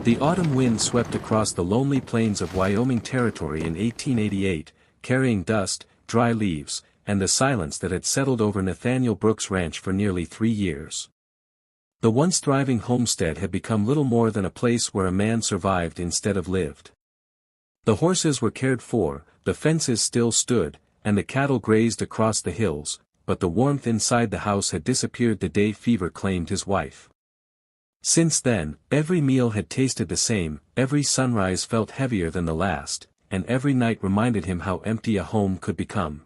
The autumn wind swept across the lonely plains of Wyoming Territory in 1888, carrying dust, dry leaves, and the silence that had settled over Nathaniel Brooks' ranch for nearly 3 years. The once thriving homestead had become little more than a place where a man survived instead of lived. The horses were cared for, the fences still stood, and the cattle grazed across the hills, but the warmth inside the house had disappeared the day fever claimed his wife. Since then, every meal had tasted the same, every sunrise felt heavier than the last, and every night reminded him how empty a home could become.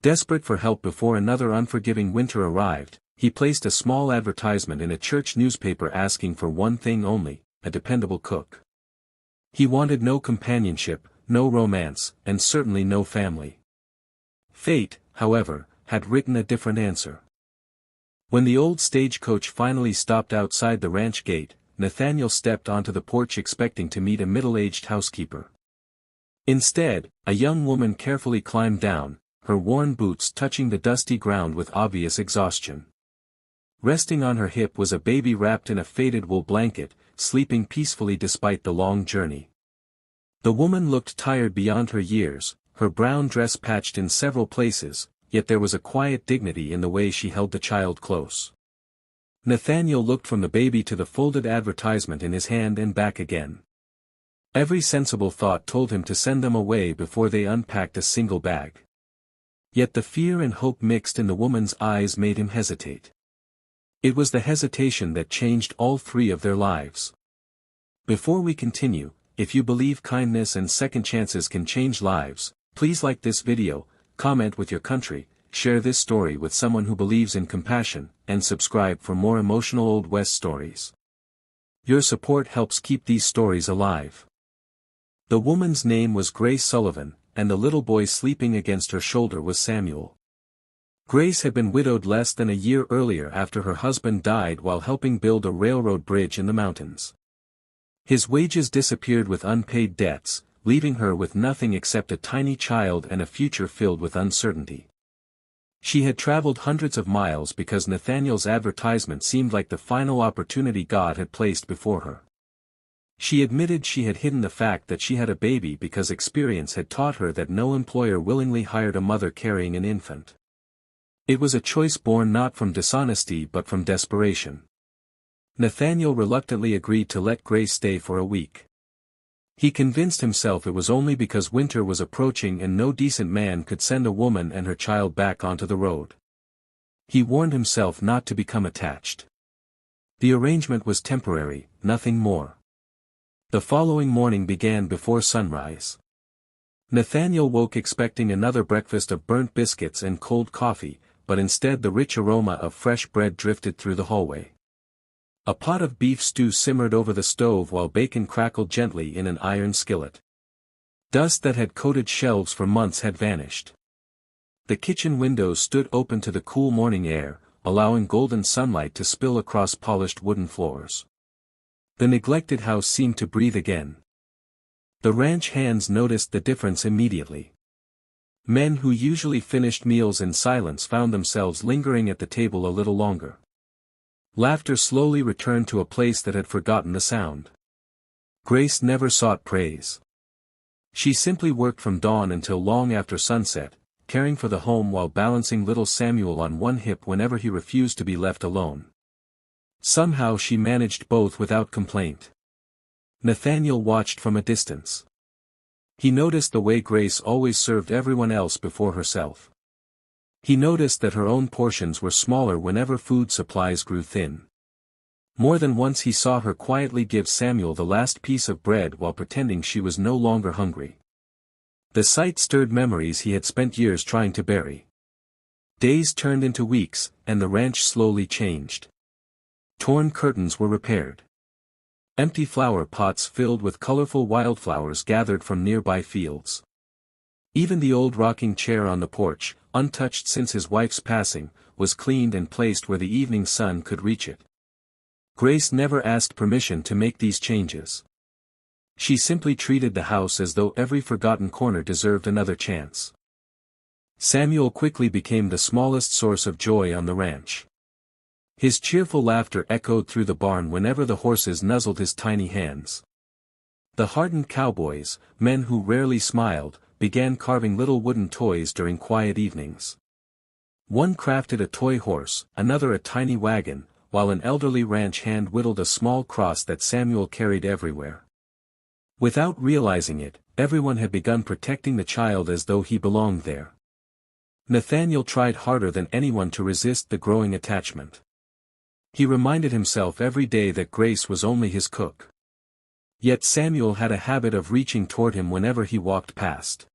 Desperate for help before another unforgiving winter arrived, he placed a small advertisement in a church newspaper asking for one thing only: a dependable cook. He wanted no companionship, no romance, and certainly no family. Fate, however, had written a different answer. When the old stagecoach finally stopped outside the ranch gate, Nathaniel stepped onto the porch expecting to meet a middle-aged housekeeper. Instead, a young woman carefully climbed down, her worn boots touching the dusty ground with obvious exhaustion. Resting on her hip was a baby wrapped in a faded wool blanket, sleeping peacefully despite the long journey. The woman looked tired beyond her years, her brown dress patched in several places, yet there was a quiet dignity in the way she held the child close. Nathaniel looked from the baby to the folded advertisement in his hand and back again. Every sensible thought told him to send them away before they unpacked a single bag. Yet the fear and hope mixed in the woman's eyes made him hesitate. It was the hesitation that changed all 3 of their lives. Before we continue, if you believe kindness and second chances can change lives, please like this video, comment with your country, share this story with someone who believes in compassion, and subscribe for more emotional Old West stories. Your support helps keep these stories alive. The woman's name was Grace Sullivan, and the little boy sleeping against her shoulder was Samuel. Grace had been widowed less than a year earlier after her husband died while helping build a railroad bridge in the mountains. His wages disappeared with unpaid debts, leaving her with nothing except a tiny child and a future filled with uncertainty. She had traveled hundreds of miles because Nathaniel's advertisement seemed like the final opportunity God had placed before her. She admitted she had hidden the fact that she had a baby because experience had taught her that no employer willingly hired a mother carrying an infant. It was a choice born not from dishonesty but from desperation. Nathaniel reluctantly agreed to let Grace stay for a week. He convinced himself it was only because winter was approaching and no decent man could send a woman and her child back onto the road. He warned himself not to become attached. The arrangement was temporary, nothing more. The following morning began before sunrise. Nathaniel woke expecting another breakfast of burnt biscuits and cold coffee, but instead the rich aroma of fresh bread drifted through the hallway. A pot of beef stew simmered over the stove while bacon crackled gently in an iron skillet. Dust that had coated shelves for months had vanished. The kitchen windows stood open to the cool morning air, allowing golden sunlight to spill across polished wooden floors. The neglected house seemed to breathe again. The ranch hands noticed the difference immediately. Men who usually finished meals in silence found themselves lingering at the table a little longer. Laughter slowly returned to a place that had forgotten the sound. Grace never sought praise. She simply worked from dawn until long after sunset, caring for the home while balancing little Samuel on one hip whenever he refused to be left alone. Somehow she managed both without complaint. Nathaniel watched from a distance. He noticed the way Grace always served everyone else before herself. He noticed that her own portions were smaller whenever food supplies grew thin. More than once he saw her quietly give Samuel the last piece of bread while pretending she was no longer hungry. The sight stirred memories he had spent years trying to bury. Days turned into weeks, and the ranch slowly changed. Torn curtains were repaired. Empty flower pots filled with colorful wildflowers gathered from nearby fields. Even the old rocking chair on the porch, untouched since his wife's passing, was cleaned and placed where the evening sun could reach it. Grace never asked permission to make these changes. She simply treated the house as though every forgotten corner deserved another chance. Samuel quickly became the smallest source of joy on the ranch. His cheerful laughter echoed through the barn whenever the horses nuzzled his tiny hands. The hardened cowboys, men who rarely smiled, began carving little wooden toys during quiet evenings. One crafted a toy horse, another a tiny wagon, while an elderly ranch hand whittled a small cross that Samuel carried everywhere. Without realizing it, everyone had begun protecting the child as though he belonged there. Nathaniel tried harder than anyone to resist the growing attachment. He reminded himself every day that Grace was only his cook. Yet Samuel had a habit of reaching toward him whenever he walked past.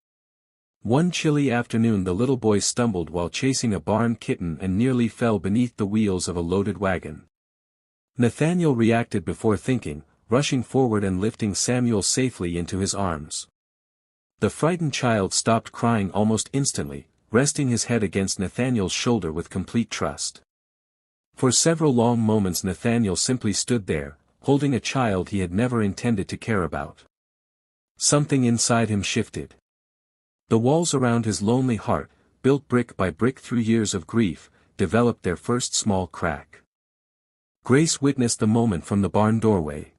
One chilly afternoon the little boy stumbled while chasing a barn kitten and nearly fell beneath the wheels of a loaded wagon. Nathaniel reacted before thinking, rushing forward and lifting Samuel safely into his arms. The frightened child stopped crying almost instantly, resting his head against Nathaniel's shoulder with complete trust. For several long moments Nathaniel simply stood there, holding a child he had never intended to care about. Something inside him shifted. The walls around his lonely heart, built brick by brick through years of grief, developed their first small crack. Grace witnessed the moment from the barn doorway.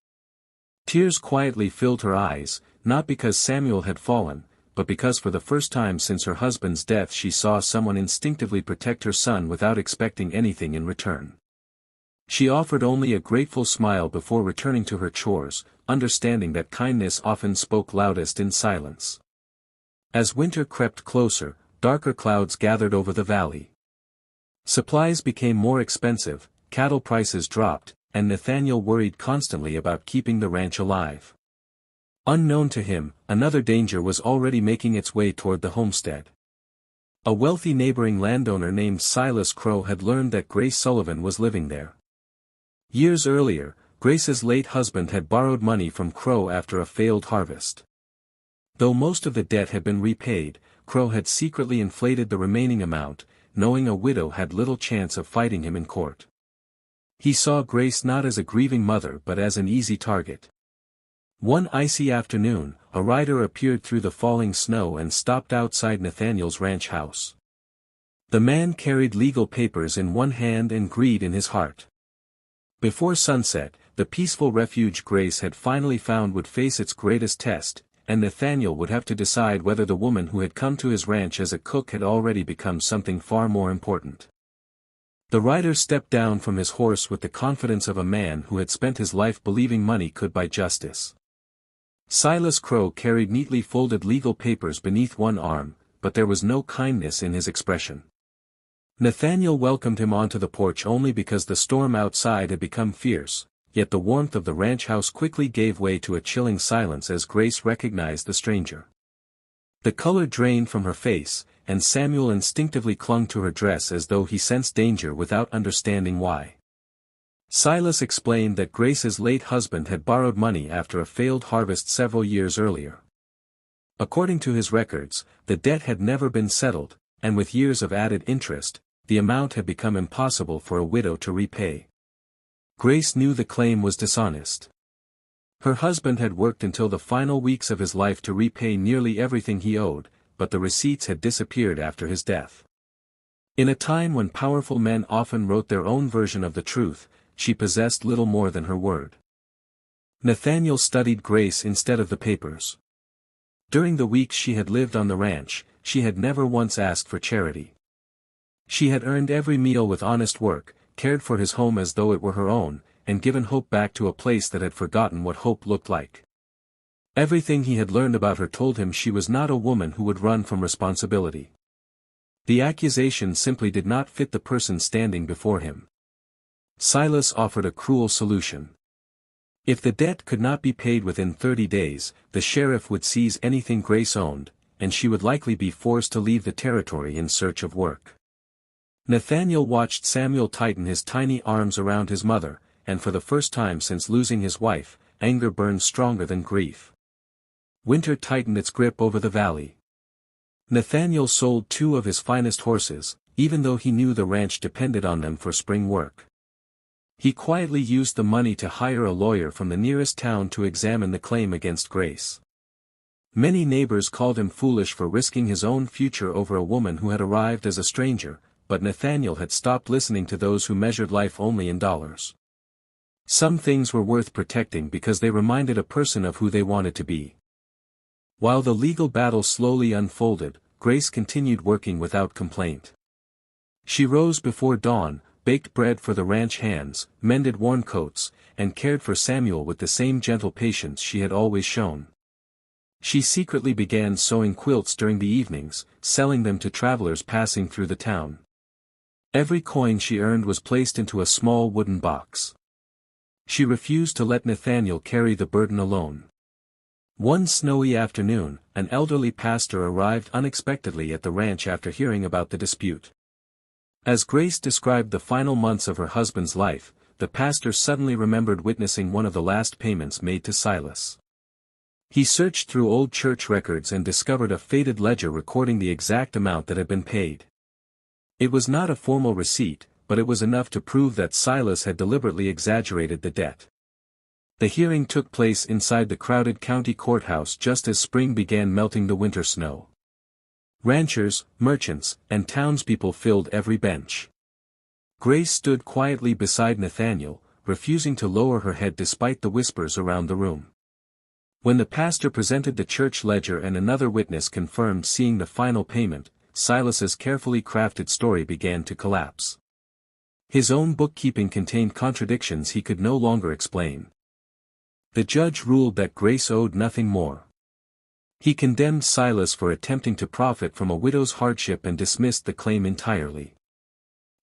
Tears quietly filled her eyes, not because Samuel had fallen, but because for the first time since her husband's death she saw someone instinctively protect her son without expecting anything in return. She offered only a grateful smile before returning to her chores, understanding that kindness often spoke loudest in silence. As winter crept closer, darker clouds gathered over the valley. Supplies became more expensive, cattle prices dropped, and Nathaniel worried constantly about keeping the ranch alive. Unknown to him, another danger was already making its way toward the homestead. A wealthy neighboring landowner named Silas Crow had learned that Grace Sullivan was living there. Years earlier, Grace's late husband had borrowed money from Crow after a failed harvest. Though most of the debt had been repaid, Crow had secretly inflated the remaining amount, knowing a widow had little chance of fighting him in court. He saw Grace not as a grieving mother but as an easy target. One icy afternoon, a rider appeared through the falling snow and stopped outside Nathaniel's ranch house. The man carried legal papers in one hand and greed in his heart. Before sunset, the peaceful refuge Grace had finally found would face its greatest test, and Nathaniel would have to decide whether the woman who had come to his ranch as a cook had already become something far more important. The rider stepped down from his horse with the confidence of a man who had spent his life believing money could buy justice. Silas Crow carried neatly folded legal papers beneath one arm, but there was no kindness in his expression. Nathaniel welcomed him onto the porch only because the storm outside had become fierce, yet the warmth of the ranch house quickly gave way to a chilling silence as Grace recognized the stranger. The color drained from her face, and Samuel instinctively clung to her dress as though he sensed danger without understanding why. Silas explained that Grace's late husband had borrowed money after a failed harvest several years earlier. According to his records, the debt had never been settled, and with years of added interest, the amount had become impossible for a widow to repay. Grace knew the claim was dishonest. Her husband had worked until the final weeks of his life to repay nearly everything he owed, but the receipts had disappeared after his death. In a time when powerful men often wrote their own version of the truth, she possessed little more than her word. Nathaniel studied Grace instead of the papers. During the weeks she had lived on the ranch, she had never once asked for charity. She had earned every meal with honest work, cared for his home as though it were her own, and given hope back to a place that had forgotten what hope looked like. Everything he had learned about her told him she was not a woman who would run from responsibility. The accusation simply did not fit the person standing before him. Silas offered a cruel solution. If the debt could not be paid within 30 days, the sheriff would seize anything Grace owned, and she would likely be forced to leave the territory in search of work. Nathaniel watched Samuel tighten his tiny arms around his mother, and for the first time since losing his wife, anger burned stronger than grief. Winter tightened its grip over the valley. Nathaniel sold 2 of his finest horses, even though he knew the ranch depended on them for spring work. He quietly used the money to hire a lawyer from the nearest town to examine the claim against Grace. Many neighbors called him foolish for risking his own future over a woman who had arrived as a stranger, but Nathaniel had stopped listening to those who measured life only in dollars. Some things were worth protecting because they reminded a person of who they wanted to be. While the legal battle slowly unfolded, Grace continued working without complaint. She rose before dawn, baked bread for the ranch hands, mended worn coats, and cared for Samuel with the same gentle patience she had always shown. She secretly began sewing quilts during the evenings, selling them to travelers passing through the town. Every coin she earned was placed into a small wooden box. She refused to let Nathaniel carry the burden alone. One snowy afternoon, an elderly pastor arrived unexpectedly at the ranch after hearing about the dispute. As Grace described the final months of her husband's life, the pastor suddenly remembered witnessing one of the last payments made to Silas. He searched through old church records and discovered a faded ledger recording the exact amount that had been paid. It was not a formal receipt, but it was enough to prove that Silas had deliberately exaggerated the debt. The hearing took place inside the crowded county courthouse just as spring began melting the winter snow. Ranchers, merchants, and townspeople filled every bench. Grace stood quietly beside Nathaniel, refusing to lower her head despite the whispers around the room. When the pastor presented the church ledger and another witness confirmed seeing the final payment, Silas's carefully crafted story began to collapse. His own bookkeeping contained contradictions he could no longer explain. The judge ruled that Grace owed nothing more. He condemned Silas for attempting to profit from a widow's hardship and dismissed the claim entirely.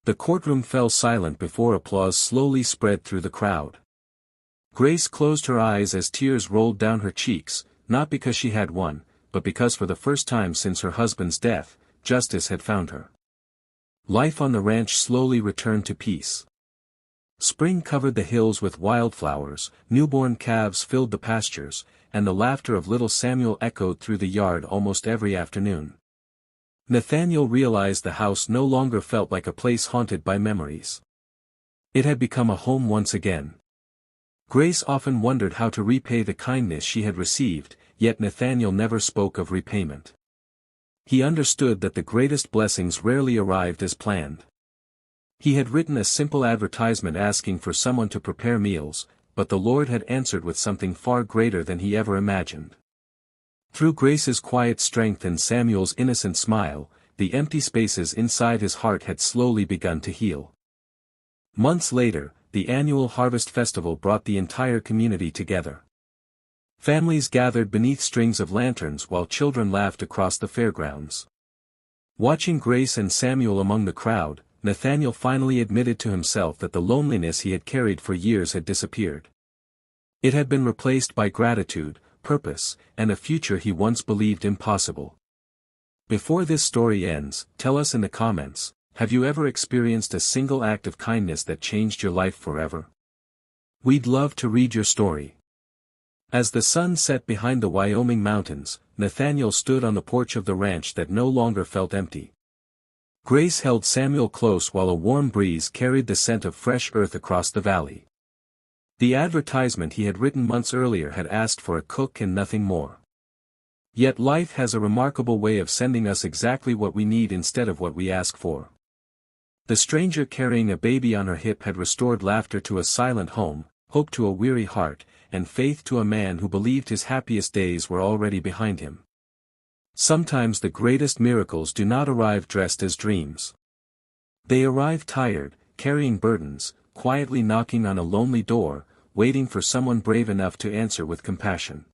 The courtroom fell silent before applause slowly spread through the crowd. Grace closed her eyes as tears rolled down her cheeks, not because she had won, but because for the first time since her husband's death, justice had found her. Life on the ranch slowly returned to peace. Spring covered the hills with wildflowers, newborn calves filled the pastures, and the laughter of little Samuel echoed through the yard almost every afternoon. Nathaniel realized the house no longer felt like a place haunted by memories. It had become a home once again. Grace often wondered how to repay the kindness she had received, yet Nathaniel never spoke of repayment. He understood that the greatest blessings rarely arrived as planned. He had written a simple advertisement asking for someone to prepare meals, but the Lord had answered with something far greater than he ever imagined. Through Grace's quiet strength and Samuel's innocent smile, the empty spaces inside his heart had slowly begun to heal. Months later, the annual Harvest Festival brought the entire community together. Families gathered beneath strings of lanterns while children laughed across the fairgrounds. Watching Grace and Samuel among the crowd, Nathaniel finally admitted to himself that the loneliness he had carried for years had disappeared. It had been replaced by gratitude, purpose, and a future he once believed impossible. Before this story ends, tell us in the comments, have you ever experienced a single act of kindness that changed your life forever? We'd love to read your story. As the sun set behind the Wyoming mountains, Nathaniel stood on the porch of the ranch that no longer felt empty. Grace held Samuel close while a warm breeze carried the scent of fresh earth across the valley. The advertisement he had written months earlier had asked for a cook and nothing more. Yet life has a remarkable way of sending us exactly what we need instead of what we ask for. The stranger carrying a baby on her hip had restored laughter to a silent home, hope to a weary heart, and faith to a man who believed his happiest days were already behind him. Sometimes the greatest miracles do not arrive dressed as dreams. They arrive tired, carrying burdens, quietly knocking on a lonely door, waiting for someone brave enough to answer with compassion.